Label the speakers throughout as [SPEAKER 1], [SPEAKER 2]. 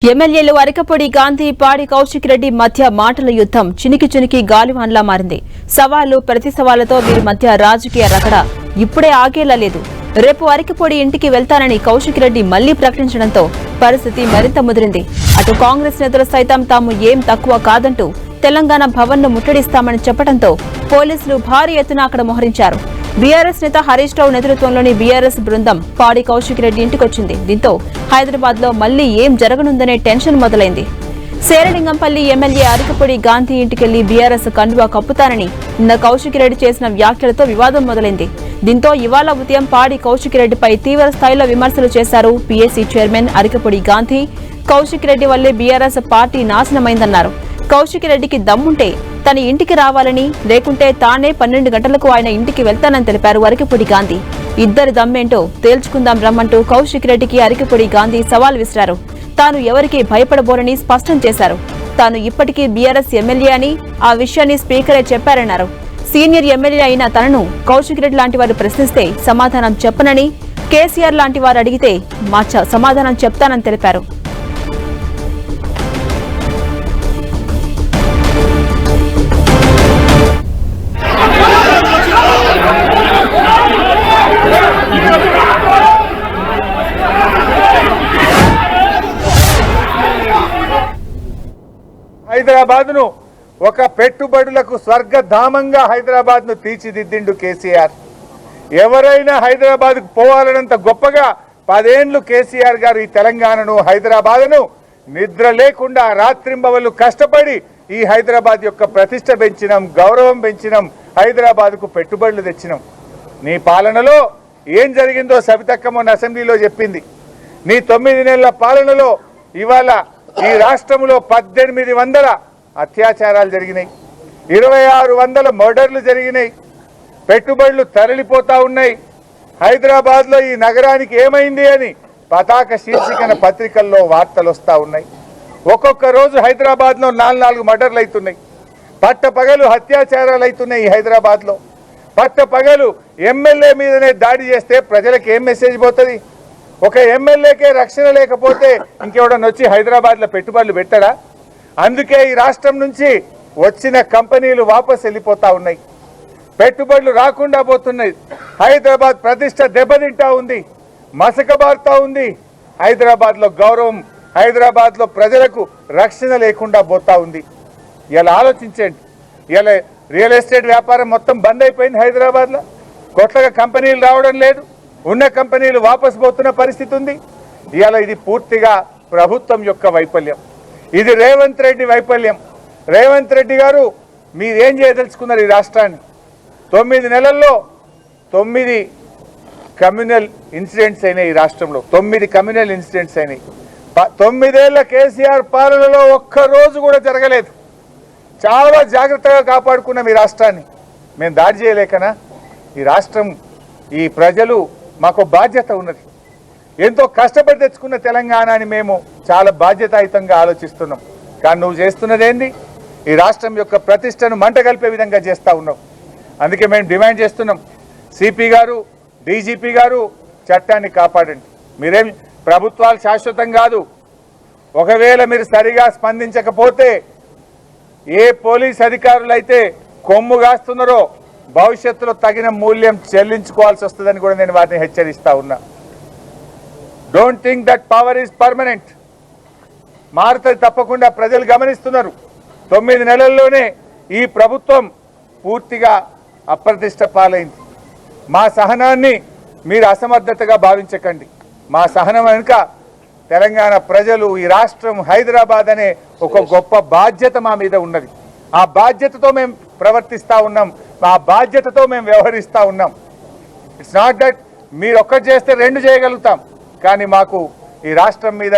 [SPEAKER 1] ఎమ్మెల్యేలు అరికపొడి గాంధీ పాడి కౌశిక్ రెడ్డి మధ్య మాటల యుద్ధం చినికి గాలివాన్లా మారింది. సవాళ్లు ప్రతి సవాళ్లతో వీరి మధ్య రాజకీయ రగడ ఇప్పుడే ఆగేలా లేదు. రేపు అరికపొడి ఇంటికి వెళ్తానని కౌశిక్ రెడ్డి మళ్లీ ప్రకటించడంతో పరిస్థితి మరింత ముదిరింది. అటు కాంగ్రెస్ నేతలు సైతం తాము ఏం తక్కువ కాదంటూ తెలంగాణ భవన్ ను ముట్టడిస్తామని చెప్పడంతో పోలీసులు భారీ ఎత్తున అక్కడ మోహరించారు. బీఆర్ఎస్ నేత హరీష్ రావు నేతృత్వంలోని బీఆర్ఎస్ బృందం పాడి కౌశిక్ రెడ్డి ఇంటికొచ్చింది. దీంతో హైదరాబాద్ లో మళ్లీ ఏం జరగనుందనే టెన్షన్ మొదలైంది. శేరలింగంపల్లి ఎమ్మెల్యే అరికపొడి గాంధీ ఇంటికెళ్లి బీఆర్ఎస్ కండువా కప్పుతానని నిన్న కౌశిక్ రెడ్డి చేసిన వ్యాఖ్యలతో వివాదం మొదలైంది. దీంతో ఇవాళ ఉదయం పాడి కౌశిక్ రెడ్డిపై తీవ్ర స్థాయిలో విమర్శలు చేశారు పీఏసీ చైర్మన్ అరికపొడి గాంధీ. కౌశిక్ రెడ్డి వల్లే బీఆర్ఎస్ పార్టీ నాశనమైందన్నారు. కౌశిక్ రెడ్డికి దమ్ముంటే తన ఇంటికి రావాలని, లేకుంటే తానే 12 గంటలకు ఆయన ఇంటికి వెళ్తానని తెలిపారు అరికపొడి గాంధీ. ఇద్దరి దమ్మేంటో తేల్చుకుందాం రమ్మంటూ కౌశిక్ రెడ్డికి అరికపొడి గాంధీ సవాల్ విసిరారు. తాను ఎవరికి భయపడబోరని స్పష్టం చేశారు. తాను ఇప్పటికీ బీఆర్ఎస్ ఎమ్మెల్యే అని, ఆ విషయాన్ని స్పీకరే చెప్పారన్నారు. సీనియర్ ఎమ్మెల్యే అయిన తనను కౌశిక్ రెడ్డి లాంటి వారు ప్రశ్నిస్తే సమాధానం చెప్పనని, కేసీఆర్ లాంటి వారు అడిగితే సమాధానం చెప్తానని తెలిపారు.
[SPEAKER 2] హైదరాబాద్ ను ఒక పెట్టుబడులకు స్వర్గధామంగా హైదరాబాద్ ను తీర్చిదిద్దిండు కేసీఆర్. ఎవరైనా హైదరాబాద్ కు పోవాలనంత గొప్పగా 10 ఏళ్లు కేసీఆర్ గారు ఈ తెలంగాణను, హైదరాబాద్ ను నిద్ర లేకుండా రాత్రింబవళ్లు కష్టపడి ఈ హైదరాబాద్ యొక్క ప్రతిష్ట పెంచినాం, గౌరవం పెంచినాం, హైదరాబాద్ కు పెట్టుబడులు తెచ్చినాం. నీ పాలనలో ఏం జరిగిందో సవితక్క మొన్న అసెంబ్లీలో చెప్పింది. నీ 9 నెలల పాలనలో ఇవాళ ఈ రాష్ట్రంలో 1800 అత్యాచారాలు జరిగినాయి, 2600 మర్డర్లు జరిగినాయి, పెట్టుబడులు తరలిపోతా ఉన్నాయి. హైదరాబాద్ లో ఈ నగరానికి ఏమైంది అని పతాక శీర్షికన పత్రికల్లో వార్తలు వస్తా ఉన్నాయి. ఒక్కొక్క రోజు హైదరాబాద్ లో 4 మర్డర్లు అవుతున్నాయి, పట్టపగలు అత్యాచారాలు అవుతున్నాయి. ఈ హైదరాబాద్ లో పట్టపగలు ఎమ్మెల్యే మీదనే దాడి చేస్తే ప్రజలకు ఏం మెసేజ్ పోతుంది? ఒక ఎమ్మెల్యేకే రక్షణ లేకపోతే ఇంకెవడన్నా వచ్చి హైదరాబాద్లో పెట్టుబడులు పెట్టడా? అందుకే ఈ రాష్ట్రం నుంచి వచ్చిన కంపెనీలు వాపస్ వెళ్ళిపోతా ఉన్నాయి, పెట్టుబడులు రాకుండా పోతున్నాయి. హైదరాబాద్ ప్రతిష్ట దెబ్బతింటా ఉంది, మసకబారుతా ఉంది. హైదరాబాద్లో గౌరవం, హైదరాబాద్లో ప్రజలకు రక్షణ లేకుండా పోతా ఉంది. ఇలా ఆలోచించండి. ఇలా రియల్ ఎస్టేట్ వ్యాపారం మొత్తం బంద్ అయిపోయింది హైదరాబాద్లో. కొత్తగా కంపెనీలు రావడం లేదు, ఉన్న కంపెనీలు వాపసు పోతున్న పరిస్థితి ఉంది. ఇవాళ ఇది పూర్తిగా ప్రభుత్వం యొక్క వైఫల్యం, ఇది రేవంత్ రెడ్డి వైఫల్యం. రేవంత్ రెడ్డి గారు మీరేం చేయదలుచుకున్నారు? ఈ రాష్ట్రాన్ని 9 నెలల్లో 9 కమ్యూనల్ ఇన్సిడెంట్స్ అయినాయి. ఈ రాష్ట్రంలో 9 కమ్యూనల్ ఇన్సిడెంట్స్ అయినాయి. 9 ఏళ్ల కేసీఆర్ పాలనలో ఒక్కరోజు కూడా జరగలేదు. చాలా జాగ్రత్తగా కాపాడుకున్నాం ఈ రాష్ట్రాన్ని. మేము దాడి చేయలేకనా? ఈ రాష్ట్రం, ఈ ప్రజలు మాకు బాధ్యత ఉన్నది. ఎంతో కష్టపడి తెచ్చుకున్న తెలంగాణని మేము చాలా బాధ్యతాయుతంగా ఆలోచిస్తున్నాం. కానీ నువ్వు చేస్తున్నదేంది? ఈ రాష్ట్రం యొక్క ప్రతిష్టను మంట కలిపే విధంగా చేస్తూ ఉన్నావు. అందుకే మేము డిమాండ్ చేస్తున్నాం, సిపి గారు, డీజీపీ గారు, చట్టాన్ని కాపాడండి. మీరేం ప్రభుత్వాలు శాశ్వతం కాదు. ఒకవేళ మీరు సరిగా స్పందించకపోతే ఏ పోలీస్ అధికారులు అయితే కొమ్ము కాస్తున్నారో భవిష్యత్తులో తగిన మూల్యం చెల్లించుకోవాల్సి వస్తుందని కూడా నేను వాటిని హెచ్చరిస్తా ఉన్నా. Don't think that power is permanent. మారుతుంది తప్పకుండా, ప్రజలు గమనిస్తున్నారు. 9 నెలల్లోనే ఈ ప్రభుత్వం పూర్తిగా అప్రతిష్ట పాలైంది. మా సహనాన్ని మీరు అసమర్థతగా భావించకండి. మా సహనం వెనుక తెలంగాణ ప్రజలు, ఈ రాష్ట్రం, హైదరాబాద్ అనే ఒక గొప్ప బాధ్యత మా మీద ఉన్నది. ఆ బాధ్యతతో మేము ప్రవర్తిస్తూ ఉన్నాం, ఆ బాధ్యతతో మేము వ్యవహరిస్తూ ఉన్నాం. ఇట్స్ నాట్ దట్ మీరు ఒక్కటి చేస్తే 2 చేయగలుగుతాం, కానీ మాకు ఈ రాష్ట్రం మీద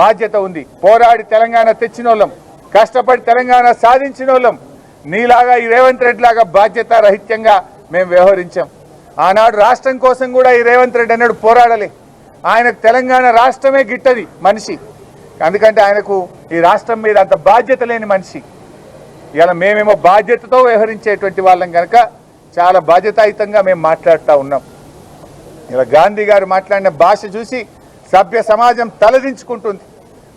[SPEAKER 2] బాధ్యత ఉంది. పోరాడి తెలంగాణ తెచ్చిన వాళ్ళం, కష్టపడి తెలంగాణ సాధించిన వాళ్ళం. నీలాగా ఈ రేవంత్ రెడ్డి లాగా బాధ్యత రహిత్యంగా మేము వ్యవహరించాం. ఆనాడు రాష్ట్రం కోసం కూడా ఈ రేవంత్ రెడ్డి అన్నాడు పోరాడలే. ఆయనకు తెలంగాణ రాష్ట్రమే గిట్టది మనిషి, ఎందుకంటే ఆయనకు ఈ రాష్ట్రం మీద అంత బాధ్యత లేని మనిషి. ఇలా మేమేమో బాధ్యతతో వ్యవహరించేటువంటి వాళ్ళం కనుక చాలా బాధ్యతాయుతంగా మేము మాట్లాడుతూ ఉన్నాం. ఇలా గాంధీ గారు మాట్లాడిన భాష చూసి సభ్య సమాజం తలదించుకుంటుంది.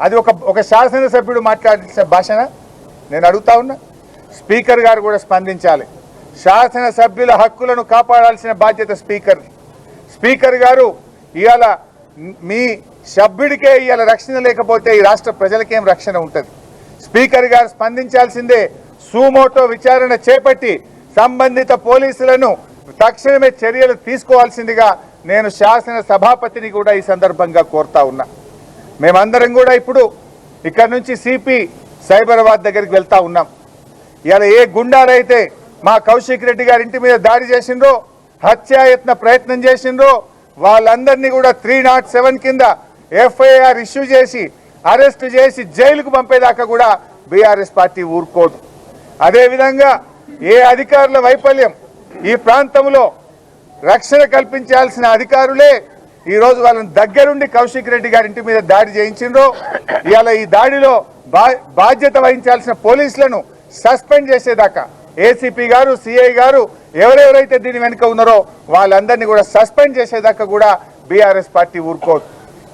[SPEAKER 2] అది ఒక శాసనసభ్యుడు మాట్లాడిన భాషన నేను అడుగుతా ఉన్నా. స్పీకర్ గారు కూడా స్పందించాలి. శాసనసభ్యుల హక్కులను కాపాడాల్సిన బాధ్యత స్పీకర్. స్పీకర్ గారు ఇవాళ మీ సభ్యుడికే ఇవాళ రక్షణ లేకపోతే ఈ రాష్ట్ర ప్రజలకేం రక్షణ ఉంటుంది? స్పీకర్ గారు స్పందించాల్సిందే. సుమోటో విచారణ చేపట్టి సంబంధిత పోలీసులను తక్షణమే చర్యలు తీసుకోవాల్సిందిగా నేను శాసన సభాపతిని కూడా ఈ సందర్భంగా కోరుతా ఉన్నా. మేమందరం కూడా ఇప్పుడు ఇక్కడ నుంచి సిపి సైబరాబాద్ దగ్గరికి వెళ్తా ఉన్నాం. ఇలా ఏ గుండాలైతే మా కౌశిక్ రెడ్డి గారి ఇంటి మీద దాడి చేసిండ్రో, హత్యాయత్న ప్రయత్నం చేసిండ్రో వాళ్ళందరినీ కూడా 307 కింద ఎఫ్ఐఆర్ ఇష్యూ చేసి అరెస్ట్ చేసి జైలుకు పంపేదాకా కూడా బీఆర్ఎస్ పార్టీ ఊరుకోదు. అదేవిధంగా ఏ అధికారుల వైఫల్యం, ఈ ప్రాంతంలో రక్షణ కల్పించాల్సిన అధికారులే ఈరోజు వాళ్ళని దగ్గరుండి కౌశిక్ రెడ్డి గారి ఇంటి మీద దాడి చేయించిండ్రో, ఇవాళ ఈ దాడిలో బాధ్యత వహించాల్సిన పోలీసులను సస్పెండ్ చేసేదాకా ఏసీపీ గారు, సిఐ గారు ఎవరెవరైతే దీని వెనుక ఉన్నారో వాళ్ళందరినీ కూడా సస్పెండ్ చేసేదాకా కూడా బీఆర్ఎస్ పార్టీ ఊరుకోదు.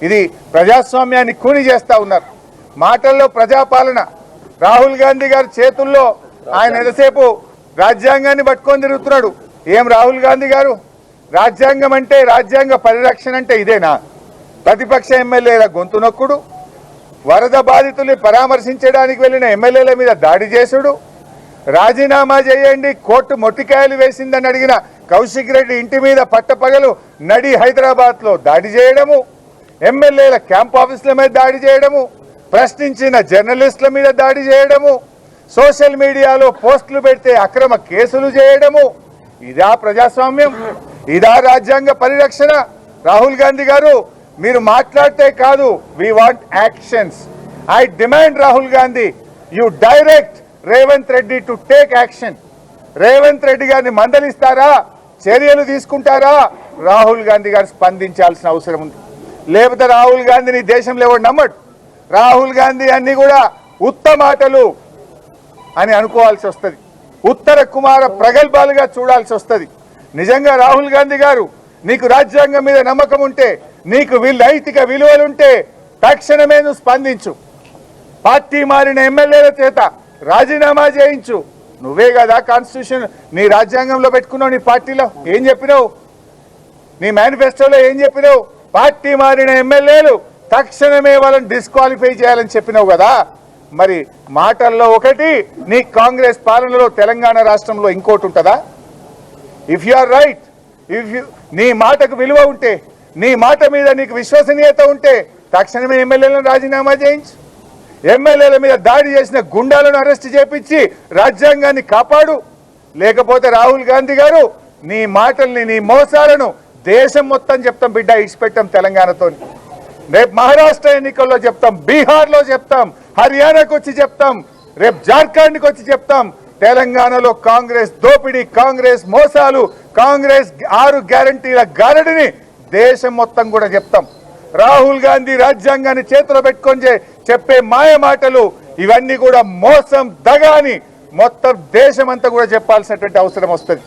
[SPEAKER 2] ఇది ప్రజాస్వామ్యాన్ని కూని చేస్తా ఉన్నారు. మాటల్లో ప్రజాపాలన. రాహుల్ గాంధీ గారి చేతుల్లో ఆయన ఎంతసేపు రాజ్యాంగాన్ని పట్టుకొని తిరుగుతున్నాడు. ఏం రాహుల్ గాంధీ గారు, రాజ్యాంగం అంటే, రాజ్యాంగ పరిరక్షణ అంటే ఇదేనా? ప్రతిపక్ష ఎమ్మెల్యేల గొంతు నొక్కుడు, వరద బాధితుల్ని పరామర్శించడానికి వెళ్ళిన ఎమ్మెల్యేల మీద దాడి చేసుడు, రాజీనామా చేయండి కోర్టు మొట్టికాయలు వేసిందని అడిగిన కౌశిక్ రెడ్డి ఇంటి మీద పట్టపగలు నడి హైదరాబాద్లో దాడి చేయడము, ఎమ్మెల్యేల క్యాంప్ ఆఫీసుల మీద దాడి చేయడము, ప్రశ్నించిన జర్నలిస్టుల మీద దాడి చేయడము, సోషల్ మీడియాలో పోస్టులు పెడితే అక్రమ కేసులు చేయడము. ఇదా ప్రజాస్వామ్యం? ఇదా రాజ్యాంగ పరిరక్షణ? రాహుల్ గాంధీ గారు, మీరు మాట్లాడితే కాదు, we want actions. I demand Rahul Gandhi, you direct Revanth Reddy to take action. Revanth Reddy గారిని మందలిస్తారా? చర్యలు తీసుకుంటారా? రాహుల్ గాంధీ గారు స్పందించాల్సిన అవసరం ఉంది. లేకపోతే రాహుల్ గాంధీని దేశంలో ఎవరు నమ్మడు. రాహుల్ గాంధీ అన్ని కూడా ఉత్తమాటలు అని అనుకోవాల్సి వస్తుంది, ఉత్తర కుమార ప్రగల్భాలుగా చూడాల్సి వస్తుంది. నిజంగా రాహుల్ గాంధీ గారు, నీకు రాజ్యాంగం మీద నమ్మకం ఉంటే, నీకు నైతిక విలువలుంటే తక్షణమే నువ్వు స్పందించు. పార్టీ మారిన ఎమ్మెల్యేల చేత రాజీనామా చేయించు. నువ్వే కదా కాన్స్టిట్యూషన్ నీ రాజ్యాంగంలో పెట్టుకున్నావు. నీ పార్టీలో ఏం చెప్పినావు? నీ మేనిఫెస్టోలో ఏం చెప్పినావు? పార్టీ మారిన ఎమ్మెల్యేలు తక్షణమే వాళ్ళని డిస్క్వాలిఫై చేయాలని చెప్పినావు కదా. మరి మాటల్లో ఒకటి, నీ కాంగ్రెస్ పాలనలో తెలంగాణ రాష్ట్రంలో ఇంకోటి ఉంటుందా? ఇఫ్ యు ఆర్ రైట్, నీ మాటకు విలువ ఉంటే, నీ మాట మీద నీకు విశ్వసనీయత ఉంటే తక్షణమే ఎమ్మెల్యేలను రాజీనామా చేయించు. ఎమ్మెల్యేల మీద దాడి చేసిన గుండాలను అరెస్ట్ చేపించి రాజ్యాంగాన్ని కాపాడు. లేకపోతే రాహుల్ గాంధీ గారు, నీ మాటల్ని, నీ మోసాలను దేశం మొత్తం చెప్తాం బిడ్డ, ఇచ్చిపెట్టాం తెలంగాణతో. రేపు మహారాష్ట్ర ఎన్నికల్లో చెప్తాం, బీహార్లో చెప్తాం, హర్యానాకు వచ్చి చెప్తాం, రేపు జార్ఖండ్కి వచ్చి చెప్తాం. తెలంగాణలో కాంగ్రెస్ దోపిడీ, కాంగ్రెస్ మోసాలు, కాంగ్రెస్ 6 గ్యారంటీల గారడిని దేశం మొత్తం కూడా చెప్తాం. రాహుల్ గాంధీ రాజ్యాంగాన్ని చేతిలో పెట్టుకొని చెప్పే మాయ మాటలు ఇవన్నీ కూడా మోసం, దగాని మొత్తం దేశమంతా కూడా చెప్పాల్సినటువంటి అవసరం వస్తుంది.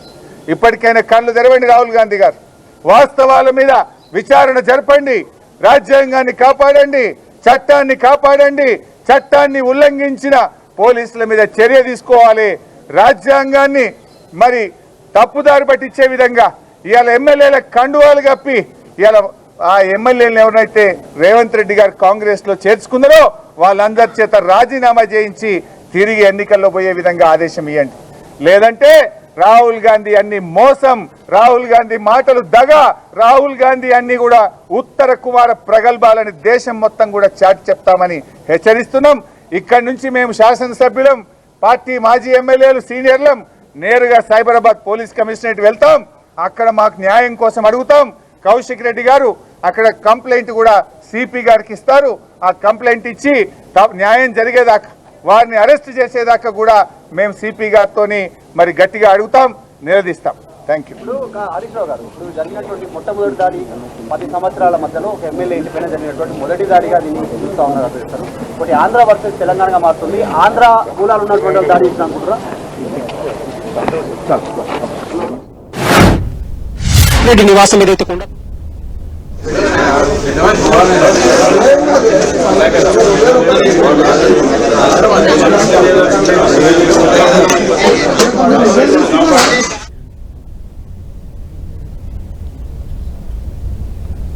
[SPEAKER 2] ఇప్పటికైనా కళ్ళు తెరవండి రాహుల్ గాంధీ గారు, వాస్తవాల మీద విచారణ జరపండి, రాజ్యాంగాన్ని కాపాడండి, చట్టాన్ని కాపాడండి. చట్టాన్ని ఉల్లంఘించిన పోలీసుల మీద చర్య తీసుకోవాలి. రాజ్యాంగాన్ని మరి తప్పుదారి పట్టించే విధంగా ఇవాళ ఎమ్మెల్యేల కండువాలు కప్పి ఇవాళ ఆ ఎమ్మెల్యేలను ఎవరైతే రేవంత్ రెడ్డి గారు కాంగ్రెస్ లో చేర్చుకున్నారో వాళ్ళందరి చేత రాజీనామా చేయించి తిరిగి ఎన్నికల్లో పోయే విధంగా ఆదేశం ఇవ్వండి. లేదంటే రాహుల్ గాంధీ అన్ని మోసం, రాహుల్ గాంధీ మాటలు దగ, రాహుల్ గాంధీ అన్ని కూడా ఉత్తర కుమార ప్రగల్భాలని దేశం మొత్తం కూడా చాటి చెప్తామని హెచ్చరిస్తున్నాం. ఇక్కడి నుంచి మేము శాసనసభ్యులం, పార్టీ మాజీ ఎమ్మెల్యేలు, సీనియర్లం నేరుగా సైబరాబాద్ పోలీస్ కమిషనరేట్ వెళ్తాం. అక్కడ మాకు న్యాయం కోసం అడుగుతాం. కౌశిక్ రెడ్డి గారు అక్కడ కంప్లైంట్ కూడా సిపి గారికి ఇస్తారు. ఆ కంప్లైంట్ ఇచ్చి న్యాయం జరిగేదాకా, వారిని అరెస్ట్ చేసేదాకా కూడా మేము సిపి గారితో మరి గట్టిగా అడుగుతాం, నిలదీస్తాం. Thank you.
[SPEAKER 3] హరీష్ రావు గారు, ఇప్పుడు జరిగినటువంటి మొట్టమొదటి దాడి 10 సంవత్సరాల మధ్యలో ఒక ఎమ్మెల్యే ఇంటిపైన జరిగినటువంటి మొదటి దాడిగా దీన్ని చూస్తూ ఉన్నారు. ఒకటి ఆంధ్ర వర్సెస్ తెలంగాణగా మారుతుంది. ఆంధ్ర మూలాలు ఉన్నటువంటి దాడి అనుకుంటారా?
[SPEAKER 4] నివాసం ఏదైతే Gracias.